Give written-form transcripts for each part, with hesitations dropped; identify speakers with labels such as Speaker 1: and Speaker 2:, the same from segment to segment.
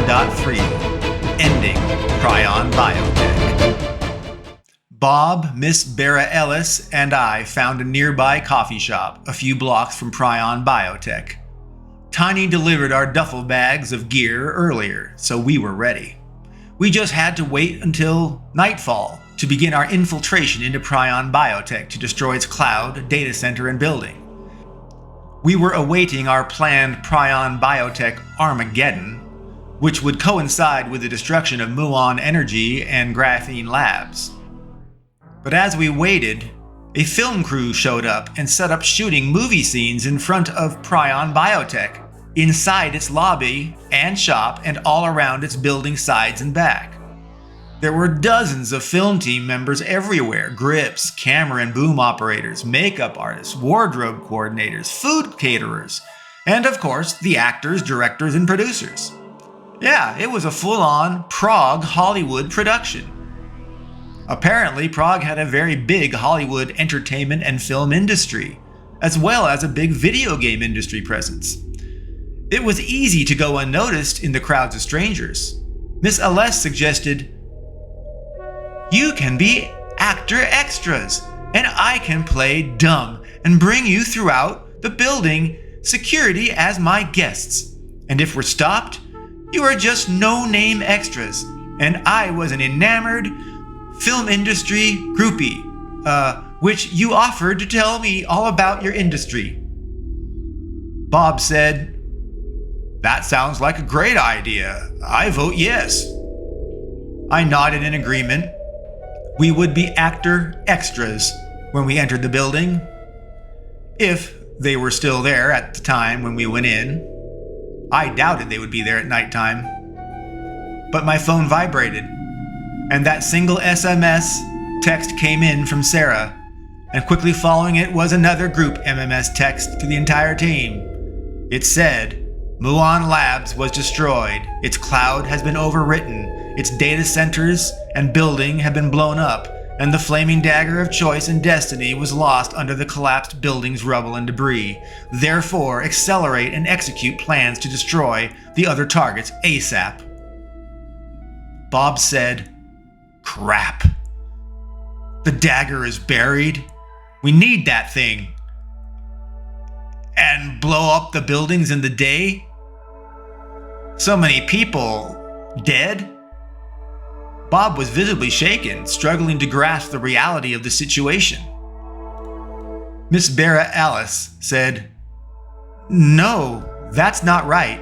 Speaker 1: 1.3, ending Prion BioTech. Bob, Miss Bera Ellis, and I found a nearby coffee shop a few blocks from Prion BioTech. Tiny delivered our duffel bags of gear earlier, so we were ready. We just had to wait until nightfall to begin our infiltration into Prion BioTech to destroy its cloud, data center, and building. We were awaiting our planned Prion BioTech Armageddon, which would coincide with the destruction of Muon Energy and Graphene Labs. But as we waited, a film crew showed up and set up shooting movie scenes in front of Prion BioTech, inside its lobby and shop and all around its building sides and back. There were dozens of film team members everywhere: grips, camera and boom operators, makeup artists, wardrobe coordinators, food caterers, and of course the actors, directors, and producers. Yeah, it was a full-on Prague Hollywood production. Apparently, Prague had a very big Hollywood entertainment and film industry, as well as a big video game industry presence. It was easy to go unnoticed in the crowds of strangers. Miss Aless suggested, "You can be actor extras, and I can play dumb and bring you throughout the building security as my guests. And if we're stopped, you are just no-name extras, and I was an enamored film industry groupie, which you offered to tell me all about your industry." Bob said, "That sounds like a great idea. I vote yes." I nodded in agreement. We would be actor extras when we entered the building, if they were still there at the time when we went in. I doubted they would be there at nighttime. But my phone vibrated, and that single SMS text came in from Sarah, and quickly following it was another group MMS text to the entire team. It said, "Muon Labs was destroyed. Its cloud has been overwritten. Its data centers and building have been blown up, and the flaming dagger of choice and destiny was lost under the collapsed building's rubble and debris. Therefore, accelerate and execute plans to destroy the other targets ASAP." Bob said, "Crap. The dagger is buried. We need that thing. And blow up the buildings in the day? So many people dead?" Bob was visibly shaken, struggling to grasp the reality of the situation. Miss Bera Alice said, "No, that's not right.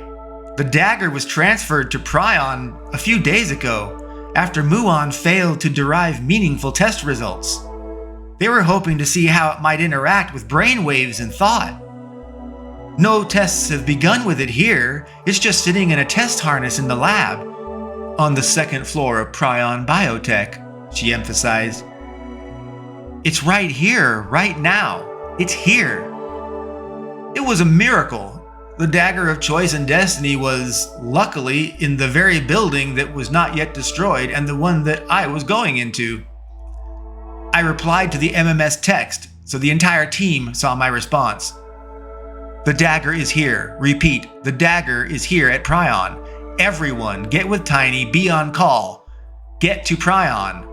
Speaker 1: The dagger was transferred to Prion a few days ago, after Muon failed to derive meaningful test results. They were hoping to see how it might interact with brainwaves and thought. No tests have begun with it here. It's just sitting in a test harness in the lab on the second floor of Prion BioTech," she emphasized. "It's right here, right now. It's here." It was a miracle. The dagger of choice and destiny was, luckily, in the very building that was not yet destroyed and the one that I was going into. I replied to the MMS text, so the entire team saw my response. "The dagger is here. Repeat, the dagger is here at Prion. Everyone, get with Tiny, be on call. Get to Prion.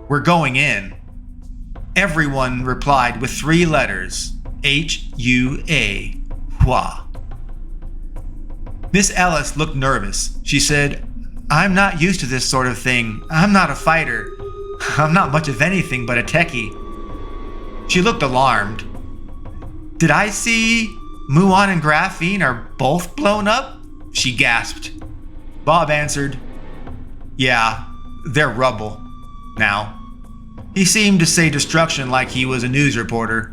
Speaker 1: We're going in." Everyone replied with 3 letters, HUA, Hua. Miss Ellis looked nervous. She said, "I'm not used to this sort of thing. I'm not a fighter. I'm not much of anything but a techie." She looked alarmed. "Did I see Muon and Graphene are both blown up?" she gasped. Bob answered, "Yeah, they're rubble now." He seemed to say destruction like he was a news reporter.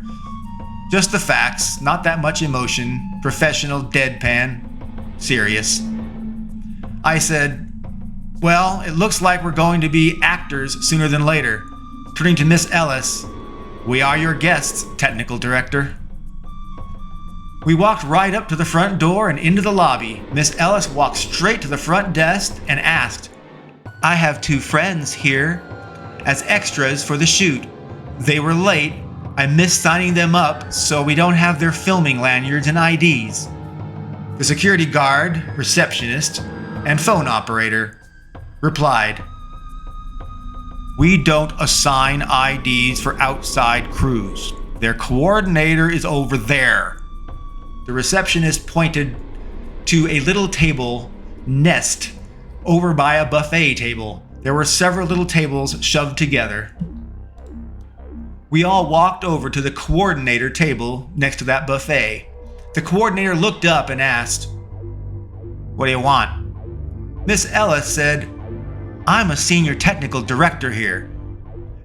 Speaker 1: Just the facts, not that much emotion, professional deadpan, serious. I said, "Well, it looks like we're going to be actors sooner than later." Turning to Miss Ellis, "We are your guests, technical director." We walked right up to the front door and into the lobby. Miss Ellis walked straight to the front desk and asked, "I have 2 friends here as extras for the shoot. They were late. I missed signing them up, so we don't have their filming lanyards and IDs." The security guard, receptionist, and phone operator, replied, "We don't assign IDs for outside crews. Their coordinator is over there." The receptionist pointed to a little table nest over by a buffet table. There were several little tables shoved together. We all walked over to the coordinator table next to that buffet. The coordinator looked up and asked, "What do you want?" Miss Ellis said, "I'm a senior technical director here,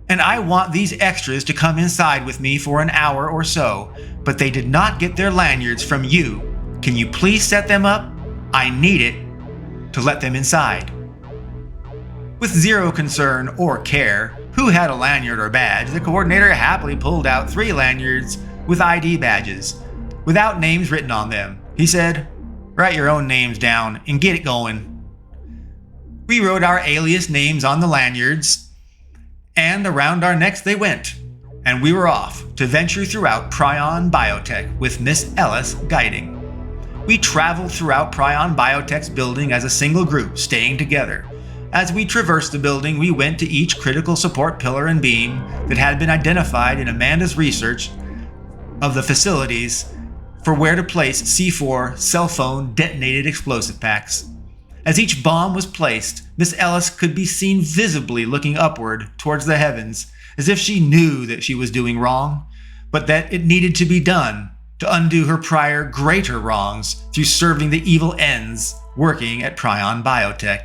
Speaker 1: and I want these extras to come inside with me for an hour or so, but they did not get their lanyards from you. Can you please set them up? I need it to let them inside." With zero concern or care who had a lanyard or badge, the coordinator happily pulled out 3 lanyards with ID badges, without names written on them. He said, "Write your own names down and get it going." We wrote our alias names on the lanyards, and around our necks they went, and we were off to venture throughout Prion BioTech with Miss Ellis guiding. We traveled throughout Prion BioTech's building as a single group, staying together. As we traversed the building, we went to each critical support pillar and beam that had been identified in Amanda's research of the facilities for where to place C4 cell phone detonated explosive packs. As each bomb was placed, Miss Ellis could be seen visibly looking upward towards the heavens, as if she knew that she was doing wrong, but that it needed to be done to undo her prior greater wrongs through serving the evil ends working at Prion BioTech.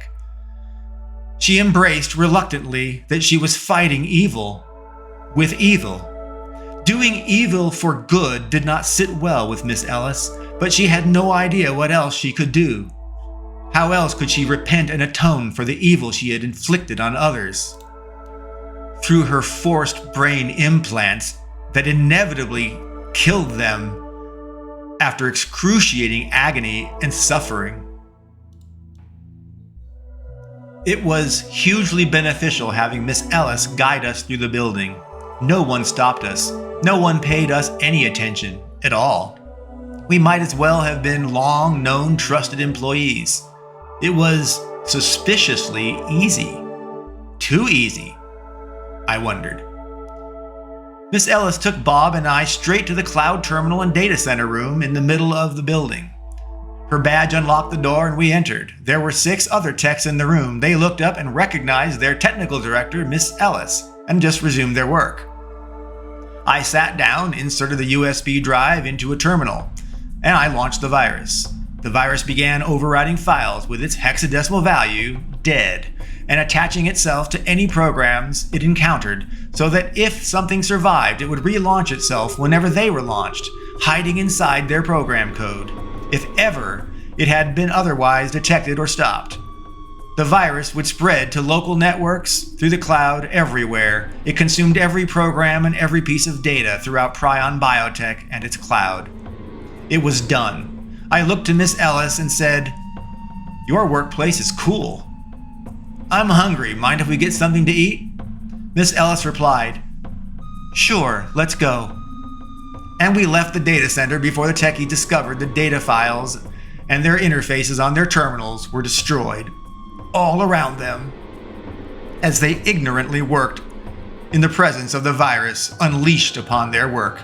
Speaker 1: She embraced reluctantly that she was fighting evil with evil. Doing evil for good did not sit well with Miss Ellis, but she had no idea what else she could do. How else could she repent and atone for the evil she had inflicted on others? Through her forced brain implants that inevitably killed them after excruciating agony and suffering. It was hugely beneficial having Miss Ellis guide us through the building. No one stopped us. No one paid us any attention at all. We might as well have been long-known, trusted employees. It was suspiciously easy. Too easy, I wondered. Miss Ellis took Bob and I straight to the cloud terminal and data center room in the middle of the building. Her badge unlocked the door and we entered. There were 6 other techs in the room. They looked up and recognized their technical director, Miss Ellis, and just resumed their work. I sat down, inserted the USB drive into a terminal, and I launched the virus. The virus began overwriting files with its hexadecimal value, dead, and attaching itself to any programs it encountered so that if something survived, it would relaunch itself whenever they were launched, hiding inside their program code, if ever it had been otherwise detected or stopped. The virus would spread to local networks, through the cloud, everywhere. It consumed every program and every piece of data throughout Prion BioTech and its cloud. It was done. I looked to Miss Ellis and said, "Your workplace is cool." "I'm hungry. Mind if we get something to eat?" Miss Ellis replied, "Sure, let's go." And we left the data center before the techie discovered the data files and their interfaces on their terminals were destroyed all around them as they ignorantly worked in the presence of the virus unleashed upon their work.